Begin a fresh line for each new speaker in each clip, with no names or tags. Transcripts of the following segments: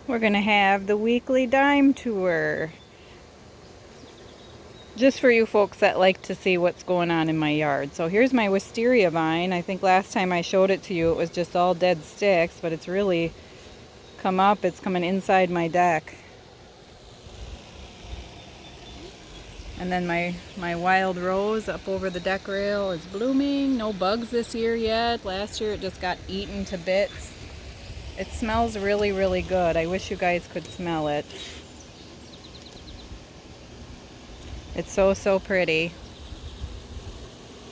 We're going to have the weekly dime tour. Just for you folks that like to see what's going on in my yard. So here's my wisteria vine. I think last time I showed it to you it was just all dead sticks, but it's really come up. It's coming inside my deck. And then my wild rose up over the deck rail is blooming. No bugs this year yet. Last year it just got eaten to bits. It smells really, really good. I wish you guys could smell it. It's so, so pretty.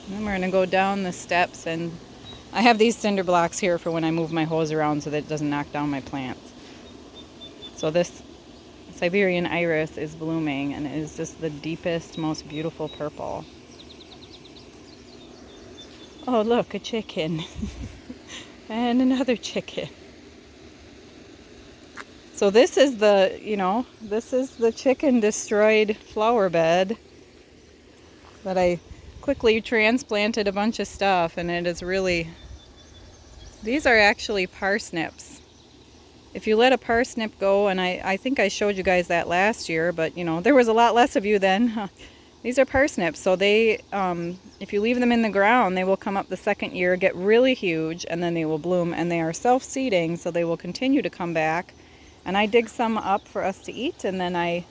And then we're going to go down the steps, and I have these cinder blocks here for when I move my hose around so that it doesn't knock down my plants. So this Siberian Iris is blooming, and it is just the deepest, most beautiful purple. Oh, look, a chicken. And another chicken. So this is this is the chicken destroyed flower bed that I quickly transplanted a bunch of stuff, and it is really, these are actually parsnips. If you let a parsnip go, and I think I showed you guys that last year, but there was a lot less of you then. These are parsnips, so they, if you leave them in the ground, they will come up the second year, get really huge, and then they will bloom, and they are self-seeding, so they will continue to come back. And I dig some up for us to eat, and then I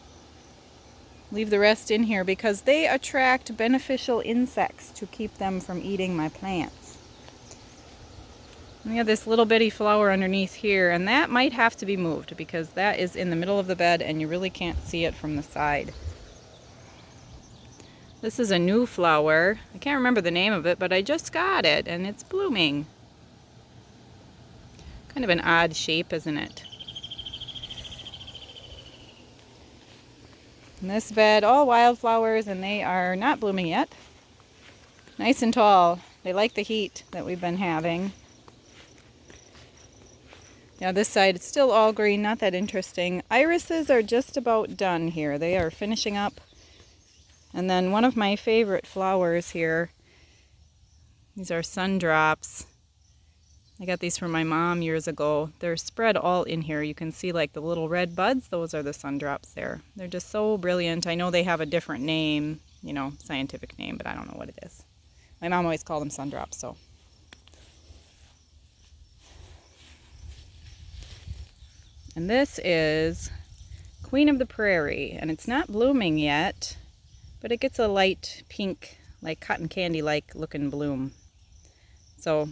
leave the rest in here because they attract beneficial insects to keep them from eating my plants. We have this little bitty flower underneath here, and that might have to be moved because that is in the middle of the bed and you really can't see it from the side. This is a new flower. I can't remember the name of it, but I just got it and it's blooming. Kind of an odd shape, isn't it? In this bed, all wildflowers, and they are not blooming yet. Nice and tall. They like the heat that we've been having. Yeah, this side, it's still all green, not that interesting. Irises are just about done here. They are finishing up. And then one of my favorite flowers here, these are sundrops. I got these from my mom years ago. They're spread all in here. You can see like the little red buds. Those are the sundrops there. They're just so brilliant. I know they have a different name, scientific name, but I don't know what it is. My mom always called them sundrops, so. And this is Queen of the Prairie, and it's not blooming yet, but it gets a light pink, like cotton candy-like looking bloom. So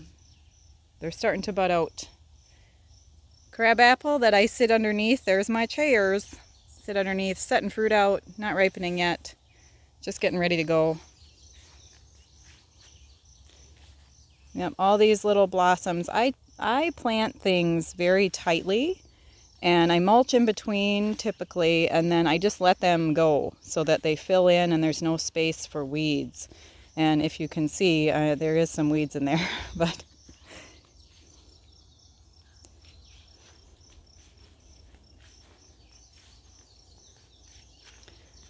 they're starting to bud out. Crabapple that I sit underneath, there's my chairs. Sit underneath, setting fruit out, not ripening yet. Just getting ready to go. Yep, all these little blossoms. I plant things very tightly, and I mulch in between typically, and then I just let them go so that they fill in and there's no space for weeds. And if you can see, there is some weeds in there, but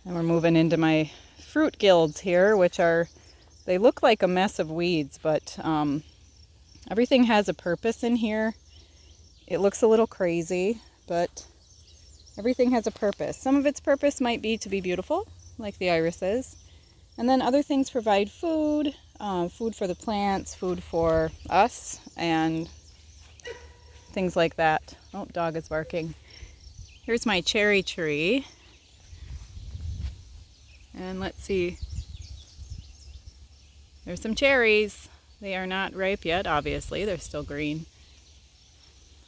and we're moving into my fruit guilds here, which are, they look like a mess of weeds, but everything has a purpose in here. It looks a little crazy, but everything has a purpose. Some of its purpose might be to be beautiful, like the irises. And then other things provide food, food for the plants, food for us, and things like that. Oh, dog is barking. Here's my cherry tree. And let's see, there's some cherries. They are not ripe yet, obviously. They're still green.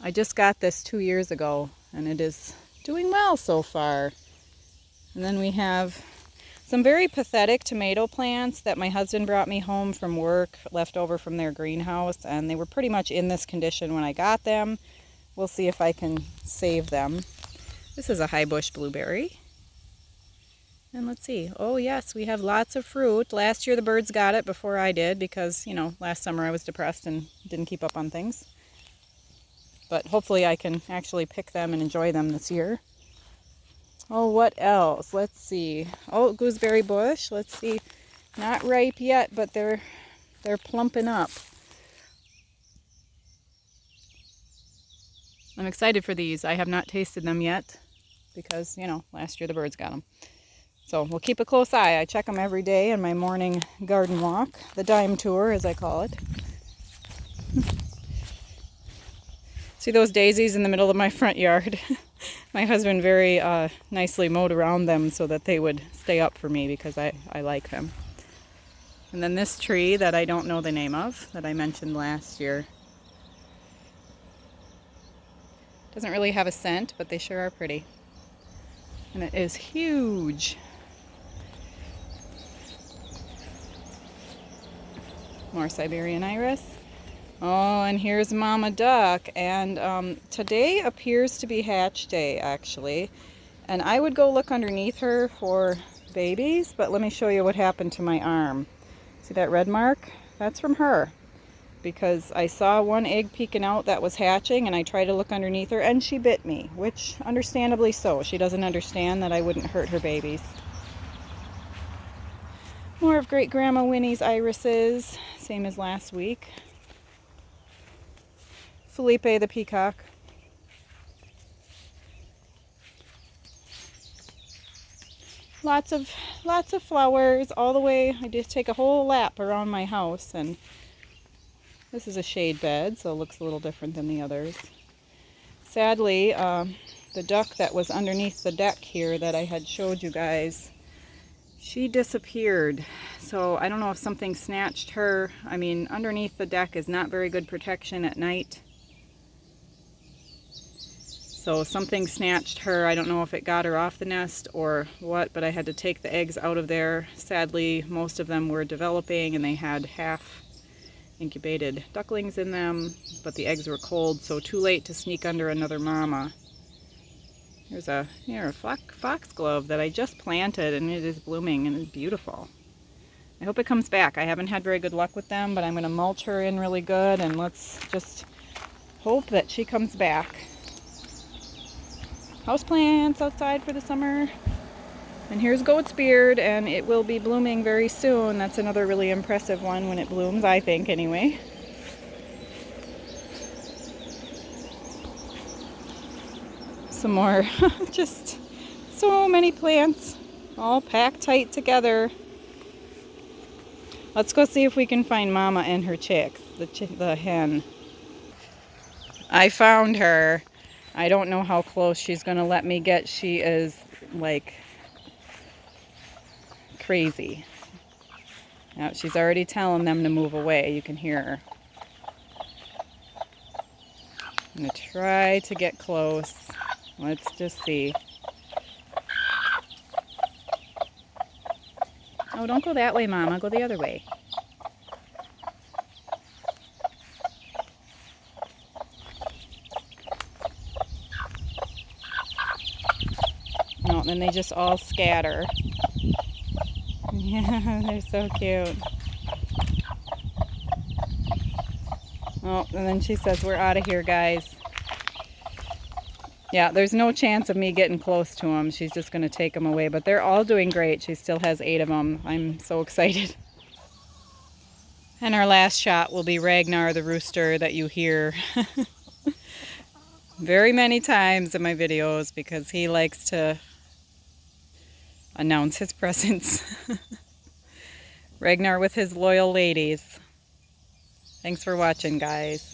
I just got this 2 years ago, and it is doing well so far. And then we have some very pathetic tomato plants that my husband brought me home from work, left over from their greenhouse, and they were pretty much in this condition when I got them. We'll see if I can save them. This is a high bush blueberry. And let's see. Oh yes, we have lots of fruit. Last year the birds got it before I did because, last summer I was depressed and didn't keep up on things. But hopefully I can actually pick them and enjoy them this year. Oh, what else? Let's see. Oh, gooseberry bush. Let's see. Not ripe yet, but they're plumping up. I'm excited for these. I have not tasted them yet because, you know, last year the birds got them. So we'll keep a close eye. I check them every day in my morning garden walk, the dime tour as I call it. See those daisies in the middle of my front yard? My husband very nicely mowed around them so that they would stay up for me because I like them. And then this tree that I don't know the name of that I mentioned last year. Doesn't really have a scent, but they sure are pretty. And it is huge. More Siberian Iris. Oh, and here's Mama Duck. And today appears to be hatch day, actually. And I would go look underneath her for babies, but let me show you what happened to my arm. See that red mark? That's from her. Because I saw one egg peeking out that was hatching, and I tried to look underneath her, and she bit me, which understandably so. She doesn't understand that I wouldn't hurt her babies. More of Great Grandma Winnie's irises, same as last week. Felipe the peacock. Lots of flowers all the way. I just take a whole lap around my house, and this is a shade bed, so it looks a little different than the others. Sadly, the duck that was underneath the deck here that I had showed you guys, she disappeared. So I don't know if something snatched her. I mean, underneath the deck is not very good protection at night. So something snatched her. I don't know if it got her off the nest or what, but I had to take the eggs out of there. Sadly, most of them were developing and they had half incubated ducklings in them, but the eggs were cold, so too late to sneak under another mama. Here's a foxglove that I just planted, and it is blooming and it's beautiful. I hope it comes back. I haven't had very good luck with them, but I'm going to mulch her in really good, and let's just hope that she comes back. Houseplants outside for the summer. And here's goat's beard, and it will be blooming very soon. That's another really impressive one when it blooms, I think, anyway. Some more. Just so many plants all packed tight together. Let's go see if we can find Mama and her chicks, the hen. I found her. I don't know how close she's going to let me get. She is like crazy. Now she's already telling them to move away. You can hear her. I'm going to try to get close. Let's just see. Oh, don't go that way, Mama. Go the other way. No, then they just all scatter. Yeah, they're so cute. Oh, and then she says, we're out of here, guys. Yeah, there's no chance of me getting close to them. She's just going to take them away. But they're all doing great. She still has 8 of them. I'm so excited. And our last shot will be Ragnar the rooster that you hear very many times in my videos because he likes to announce his presence. Ragnar with his loyal ladies. Thanks for watching, guys.